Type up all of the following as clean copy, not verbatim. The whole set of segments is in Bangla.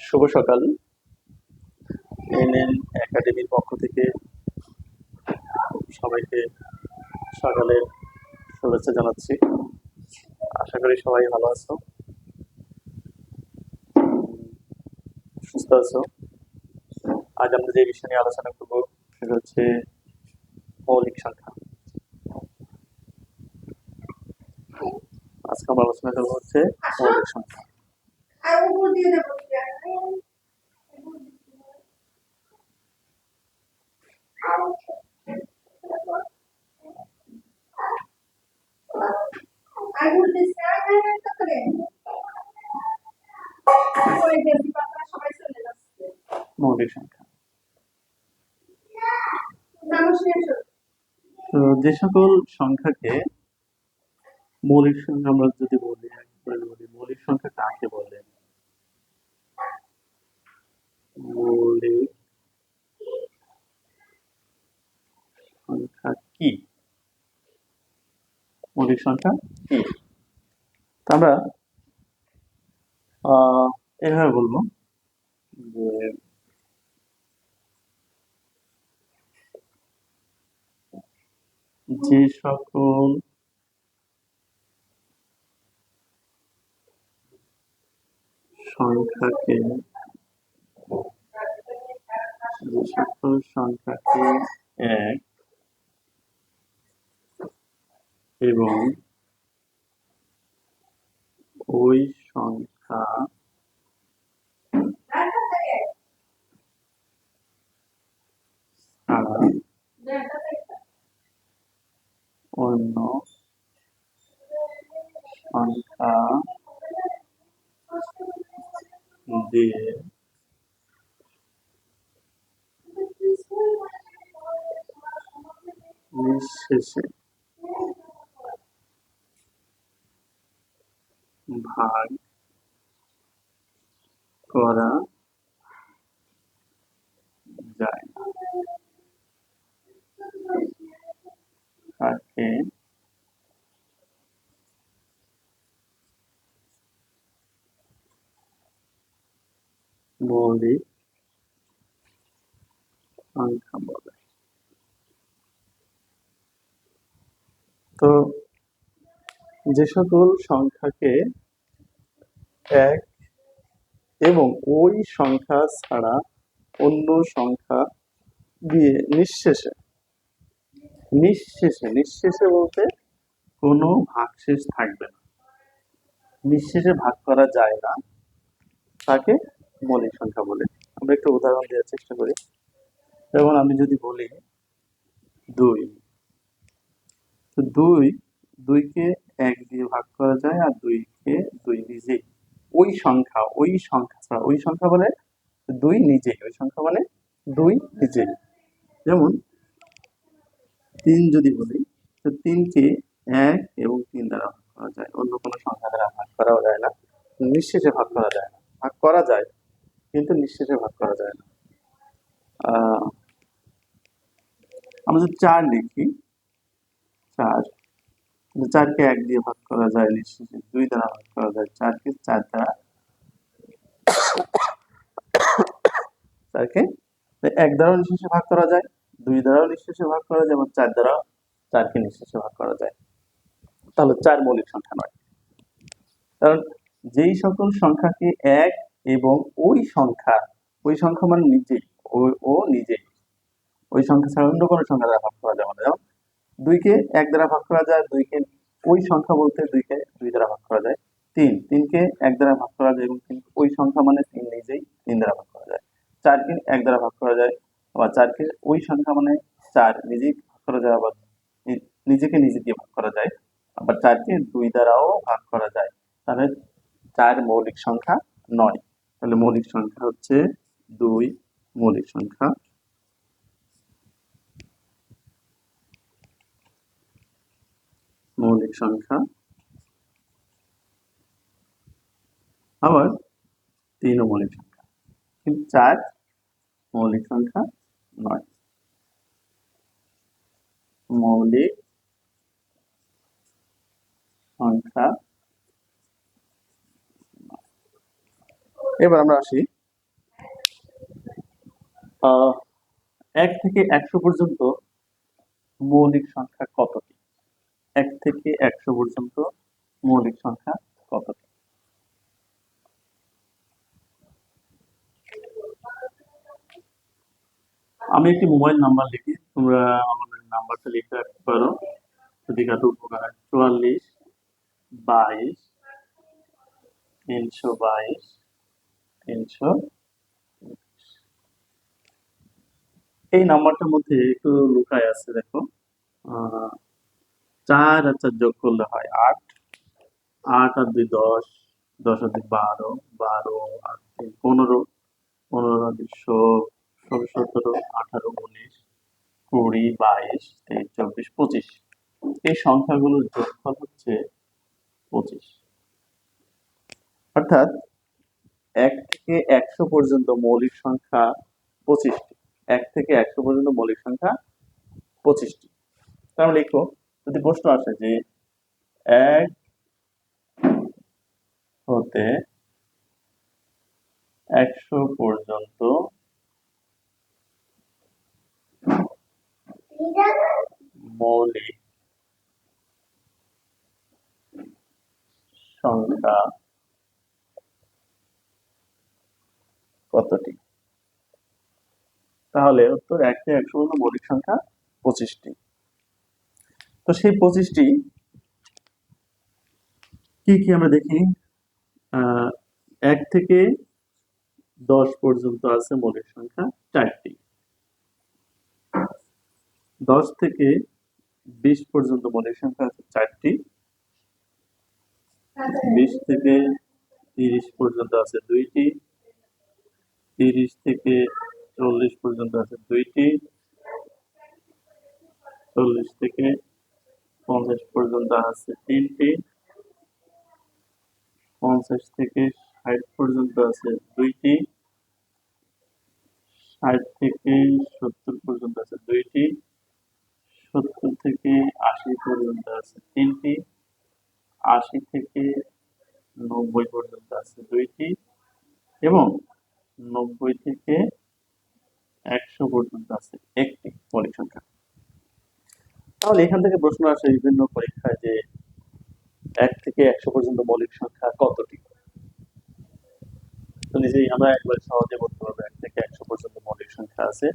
শুভ সকাল। এনএন একাডেমির পক্ষ থেকে সবাইকে সকালের শুভেচ্ছা জানাচ্ছি। আশা করি সবাই ভালো আছো, সুস্থ আছো। আজ আমরা যে বিষয় নিয়ে আলোচনা করব সেটা হচ্ছে মৌলিক সংখ্যা। আজকে আমরা আলোচনা করবো হচ্ছে মৌলিক সংখ্যা। মৌলিক সংখ্যা তো যে সকল সংখ্যাকে মৌলিক সংখ্যা আমরা যদি বলি, মৌলিক সংখ্যা কাকে বলে? মৌলিক সংখ্যা কি? মৌলিক সংখ্যা কি? আমরা এভাবে বলবো যে যে সকল সংখ্যাকে এক এবং ওই সংখ্যা ছাড়া অন্য সংখ্যা দিয়ে নিঃশেষে ভাগ করা যায় তাকে মৌলিক সংখ্যা বলে। তো যে সকল সংখ্যাকে এক এবং ওই সংখ্যা ছাড়া অন্য সংখ্যা দিয়ে নিঃশেষে বলতে কোনো ভাগশেষ থাকবে না, নিঃশেষে ভাগ করা যায় না, তাকে মৌলিক সংখ্যা বলে। আমরা একটু উদাহরণ দেওয়ার চেষ্টা করি। যেমন আমি যদি বলি 2, তো 2কে 1 দিয়ে ভাগ করা যায়, আর 2কে 2 নিজেই। ওই সংখ্যা ছাড়া, ওই সংখ্যা মানে 2 নিজেই, ওই সংখ্যা মানে 2 নিজেই। যেমন 3 যদি বলি, তো 3কে 1 এবং 3 দ্বারা ভাগ করা যায়, অন্য কোনো সংখ্যা দ্বারা ভাগ করাও যায় না, নিঃশেষে ভাগ করা যায় না। ভাগ করা যায় কিন্তু নিঃশেষে ভাগ করা যায় না। আমরা যদি 4 লিখি, 4কে 1 দিয়ে ভাগ করা যায় নিঃশেষে, 2 দ্বারা ভাগ করা যায়, 4কে 4 দ্বারা 4কে 1 দ্বারাও নিঃশেষে ভাগ করা যায়, 2 দ্বারাও নিঃশেষে ভাগ করা যায়, এবং 4 দ্বারা 4কে নিঃশেষে ভাগ করা যায়। তাহলে 4 মৌলিক সংখ্যা নয়। কারণ যেই সকল সংখ্যাকে 1 এবং ওই সংখ্যা মানে নিজেই, ও নিজেই, ওই সংখ্যা ছাড়া অন্য কোনো সংখ্যা দ্বারা ভাগ করা যাবে না। যেমন 2কে 1 দ্বারা ভাগ করা যায়, 2কে ওই সংখ্যা বলতে 2কে 2 দ্বারা ভাগ করা যায়। 3কে 1 দ্বারা ভাগ করা যায়, এবং ওই সংখ্যা মানে 3 নিজেই 3 দ্বারা ভাগ করা যায়। 4কে 1 দ্বারা ভাগ করা যায়, আবার 4কে ওই সংখ্যা মানে 4 নিজেই ভাগ করা যায়, আবার নিজেকে নিজে দিয়ে ভাগ করা যায়, আবার 4কে 2 দ্বারাও ভাগ করা যায়। তাহলে 4 মৌলিক সংখ্যা নয়। তাহলে মৌলিক সংখ্যা হচ্ছে 2 মৌলিক সংখ্যা। মৌলিক সংখ্যা আবার 3 মৌলিক সংখ্যা, কিন্তু 4 মৌলিক সংখ্যা নয়। মৌলিক সংখ্যা। এবার আমরা আসি আহ 1 থেকে 100 পর্যন্ত মৌলিক সংখ্যা কতটি? 1 থেকে 100 পর্যন্ত মৌলিক সংখ্যা কতটি? আমি একটি মোবাইল নাম্বার লিখি, তোমরা আমাদের নাম্বারটা লিখে রাখতে পারো যদি কারো উপকার হয়। 44 22 322 300। এই নাম্বারটার মধ্যে একটু লুকায় আছে, দেখো। 4 আর 4 যোগ করলে হয় 8, 8 আর 2 10, 10 আর 2 12, 12 আর 3 15, 15 আর 2 16, 16 17, 18 19, 20 22, 23 24 25। এই সংখ্যাগুলোর যোগফল হচ্ছে 25। অর্থাৎ 1 থেকে 100 পর্যন্ত মৌলিক সংখ্যা 25টি। 1 থেকে 100 পর্যন্ত মৌলিক সংখ্যা 25টি। তাহলে লিখো, যদি প্রশ্ন আসে যে 1 হতে 100 পর্যন্ত মৌলিক সংখ্যা কতটি? তাহলে উত্তর 1 থেকে 100 পর্যন্ত মৌলিক সংখ্যা 25টি। তো সেই 25টি কি কি আমরা দেখি। 1 থেকে 10 পর্যন্ত আছে মৌলিক সংখ্যা 4টি। 10 থেকে 20 পর্যন্ত মৌলিক সংখ্যা আছে 4টি। 20 থেকে 30 পর্যন্ত আছে 2টি। 30 থেকে 40 পর্যন্ত আছে 2টি। 40 থেকে 50 পর্যন্ত আছে 3টি। 50 থেকে 60 পর্যন্ত আছে 2টি। 60 থেকে 70 পর্যন্ত আছে 2টি। 70 থেকে 80 পর্যন্ত আছে 3টি। 80 থেকে 90 পর্যন্ত আছে 2টি এবং 90 থেকে 100 পর্যন্ত আছে 1টি মৌলিক সংখ্যা। তাহলে এখান থেকে প্রশ্ন আসে বিভিন্ন পরীক্ষায় যে 1 থেকে 100 পর্যন্ত মৌলিক সংখ্যা কতটি? তো নিজেই আমরা একবার সহজে বলতে পারবো 1 থেকে 100 পর্যন্ত মৌলিক সংখ্যা আছে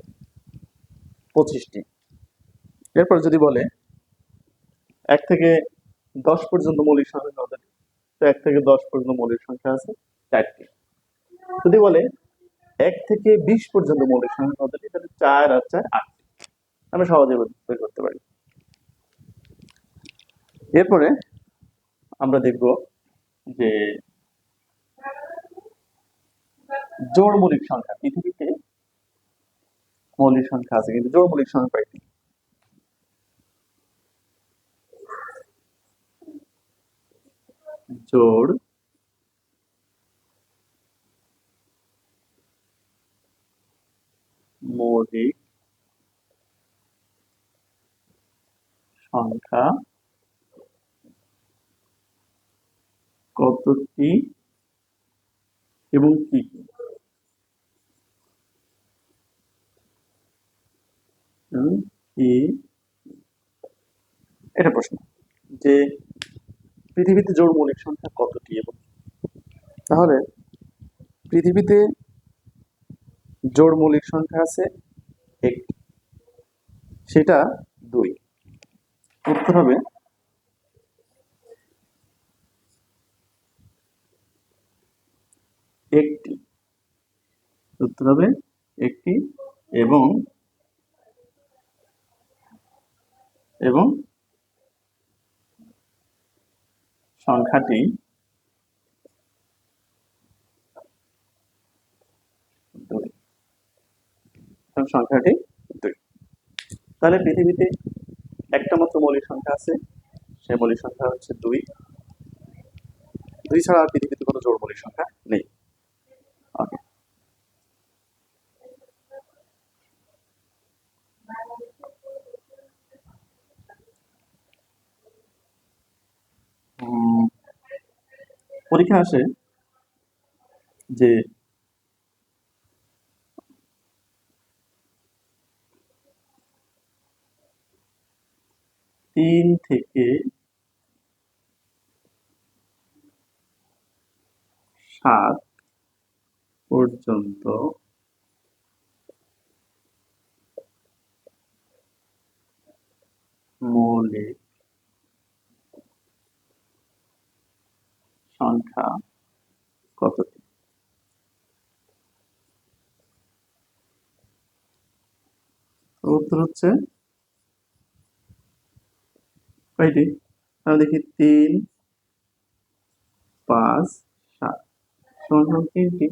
25টি। এরপর যদি বলে 1 থেকে 10 পর্যন্ত মৌলিক সংখ্যা কতটি? তো 1 থেকে 10 পর্যন্ত মৌলিক সংখ্যা আছে 4টি। যদি বলে 1 থেকে 20 পর্যন্ত মৌলিক সংখ্যা কতটি? তাহলে 4 আর 4 8টি। আমরা সহজে বের করতে পারি। এরপরে আমরা দেখব যে জোড় মৌলিক সংখ্যা। পৃথিবীতে মৌলিক সংখ্যা আছে কিন্তু জোড় মৌলিক সংখ্যা কয়টি? জোড় মৌলিক সংখ্যা কতটি এবং কি কি? এটা প্রশ্ন যে পৃথিবীতে জোড় মৌলিক সংখ্যা কতটি এবং তাহলে পৃথিবীতে জোড় মৌলিক সংখ্যা আছে একটি, সেটা 2। উত্তর হবে একটি। উত্তর হবে একটি এবং এবং সংখ্যাটি 2। সংখ্যাটি 2। তাহলে পৃথিবীতে একটা মাত্র মৌলিক সংখ্যা আছে, সেই মৌলিক সংখ্যা হচ্ছে 2। 2 ছাড়া আর পৃথিবীতে কোনো জোড় মৌলিক সংখ্যা নেই। ওকে। পরীক্ষা আসে যে 3 থেকে 7 পর্যন্ত মৌলিক সংখ্যা কতটি? উত্তর হচ্ছে কয়টি? আমরা দেখি 3, 5, 7 সমান তিনটি।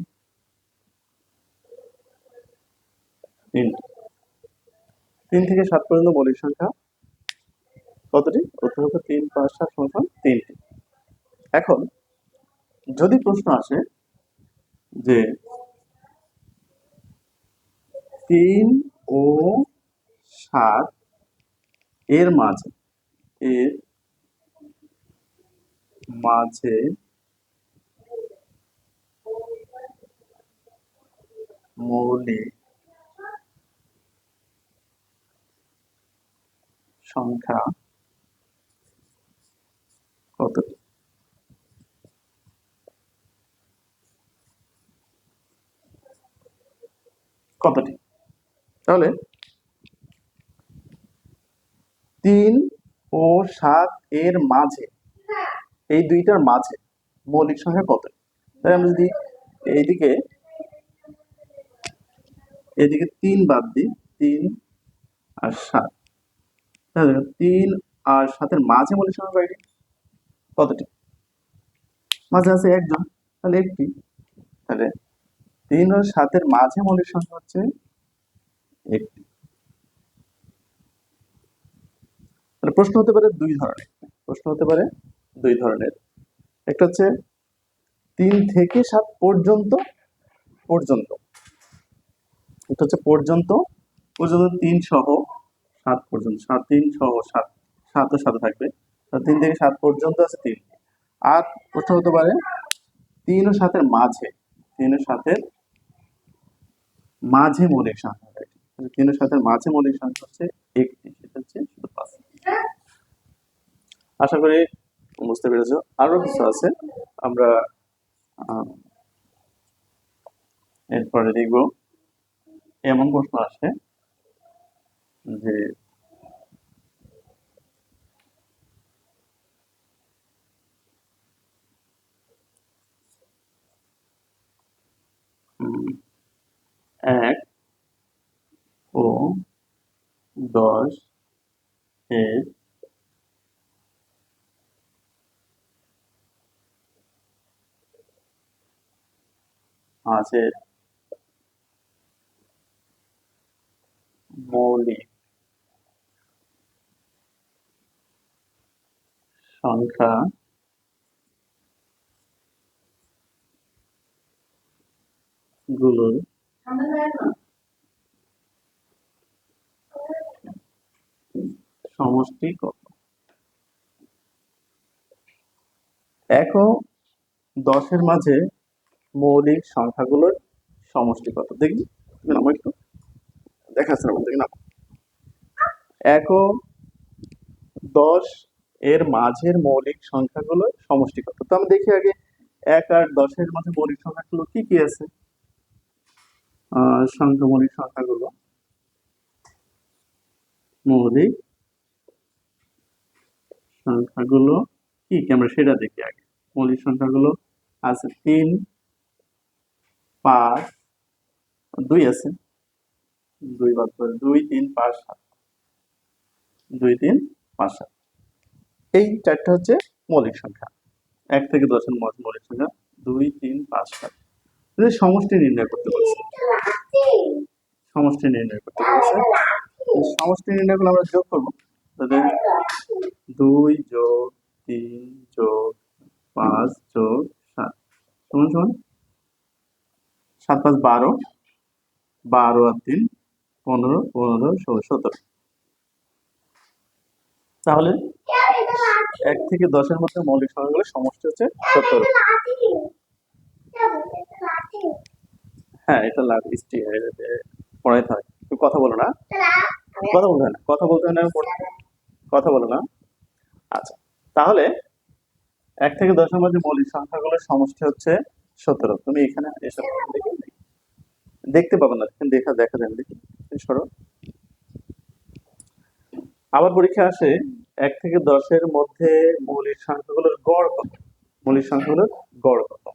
3 থেকে 7 পর্যন্ত মৌলিক সংখ্যা কতটি? উত্তর হচ্ছে 3, 5, 7 সমান 3টি। এখন যদি প্রশ্ন আসে যে 3 ও 7 এর মাঝে মৌলিক সংখ্যা কতটি? কতটি? তাহলে 3 ও 7 এর মাঝে, এই দুইটার মাঝে মৌলিক সংখ্যা কতটি? তাহলে আমরা যদি এইদিকে 3 বাদ দিই, 3 আর 7, তাহলে 3 আর 7 এর মাঝে মৌলিক সংখ্যা কয়টি? কতটি? মাঝে আছে একজন, তাহলে একটি। তাহলে 3 ও 7 এর মাঝে মৌলিক সংখ্যা হচ্ছে একটি। তাহলে প্রশ্ন হতে পারে দুই ধরনের। একটা হচ্ছে 3 থেকে 7 পর্যন্ত, এটা হচ্ছে পর্যন্ত 3 সহ 7 পর্যন্ত, 3 সহ 7, 7 ও 7 থাকবে, 3 থেকে 7 পর্যন্ত আছে 3। আর প্রশ্ন হতে পারে 3 ও 7 এর মাঝে, 3 ও 7 এর মাঝে মৌলিক সংখ্যা, 3 ও 7 এর মাঝে মৌলিক সংখ্যা হচ্ছে একটি, সেটা হচ্ছে শুধু 5। আশা করি বুঝতে পেরেছো। আরো কিছু আছে, আমরা এরপরে দেখব। এমন প্রশ্ন আসে যে এক ও 10 এর মাঝে মৌলিক সংখ্যা গুলোর সমষ্টি কত? 1 ও 10 এর মাঝে মৌলিক সংখ্যাগুলোর সমষ্টি কত? দেখি, তুমি নামো একটু, দেখাচ্ছে না দেখি না। 1 ও 10 এর মাঝের মৌলিক সংখ্যাগুলোর সমষ্টি কত? তো আমরা দেখি আগে 1 আর 10 এর মাঝে মৌলিক সংখ্যাগুলো কি কি আছে। মৌলিক সংখ্যাগুলো কি কি আমরা সেটা দেখি আগে। মৌলিক সংখ্যাগুলো আছে 3, 5, 2 আছে, 2 বাদ করে 2, 3, 5, 7, 2, 3, 5, 7, এই চারটা হচ্ছে মৌলিক সংখ্যা। 1 থেকে 10 এর মধ্যে মৌলিক সংখ্যা 2, 3, 5, 7। সমষ্টি নির্ণয় করতে বলছে, সমষ্টি নির্ণয় করলে আমরা যোগ করবো। তাহলে 2 যোগ 3 যোগ 5 যোগ 7 সমান সমান 7, 5, 12, 12 আর 3, 15, 15, 16, 17। তাহলে 1 থেকে 10 এর মধ্যে মৌলিক সংখ্যাগুলোর সমষ্টি হচ্ছে 17। হ্যাঁ, এটা পড়াইতে হয়। তুমি কথা বলো না, কথা বলতে হয় না। কথা বলো না। আচ্ছা, তাহলে 1 থেকে 10 এর মধ্যে মৌলিক সংখ্যাগুলোর সমষ্টি হচ্ছে 17। তুমি এখানে এসব দেখে দেখতে পাবে না, কিন্তু দেখা যায় না। দেখি সরো। আবার পরীক্ষা আসে 1 থেকে 10 এর মধ্যে মৌলিক সংখ্যাগুলোর গড় কত? মৌলিক সংখ্যাগুলোর গড় কত?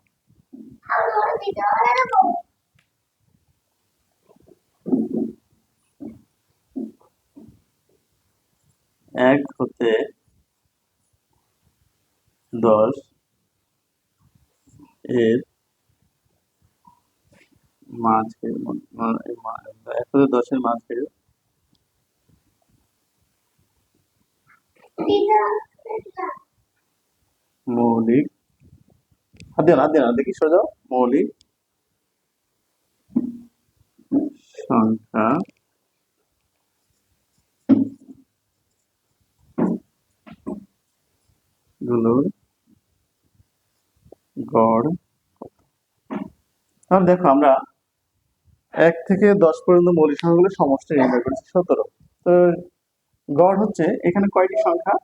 এক হতে 10 এর মাঝের 1 হতে 10 এর মাঝের মৌলিক, হাত দিয়ে না, দেখি সোজা। মৌলিক সংখ্যা গুলোর গড় কত? তাহলে দেখো, আমরা 1 থেকে 10 পর্যন্ত মৌলিক সংখ্যাগুলোর সমষ্টি নির্ণয় করেছি 17। তো গড় হচ্ছে, এখানে কয়টি সংখ্যা?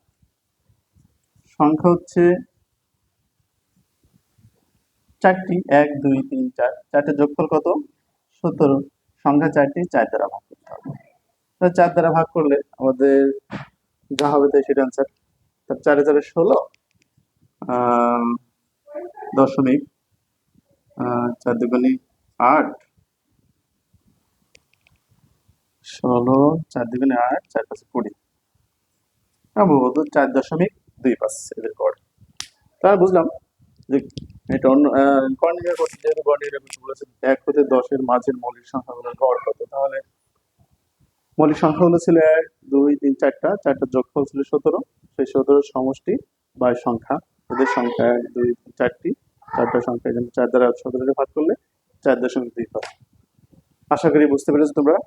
সংখ্যা হচ্ছে 4টি। 1 2 3 4, 4টের যোগফল কত? 17। সংখ্যা 4টি, 4 দ্বারা ভাগ করতে হবে। তো 4 দ্বারা ভাগ করলে আমাদের যা হবে তাই সেটা আনসার। তার 4 এ 4 16, দশমিক 4 দুগুণে 8, 16, 4 দুগুণে 8, 4 5 20, সম্ভবত 4.25 এদের গড়। তাহলে বুঝলাম যে এটা অন্য গড় নির্ণয় করতে, যেহেতু গড় নির্ণয় করতে বলেছে 1 হতে 10 এর মাঝের মৌলিক সংখ্যাগুলোর গড় কত, তাহলে মৌলিক সংখ্যাগুলো ছিল 1 2 3 4টা, 4টার যোগফল ছিল 17। সেই 17 সমষ্টি বা সংখ্যা, ওদের সংখ্যা 1 2 3 4টি, 4টা সংখ্যা, এখানে 4 দ্বারা 17কে ভাগ করলে 4.25। আশা করি বুঝতে পেরেছো তোমরা।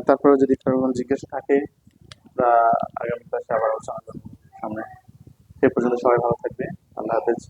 তারপরে যদি কারো কোনো জিজ্ঞাসা থাকে, আমরা আগামী ক্লাসে আবার আলোচনা করবো সামনে। সে পর্যন্ত সবাই ভালো থাকবে। আল্লাহ হাফেজ।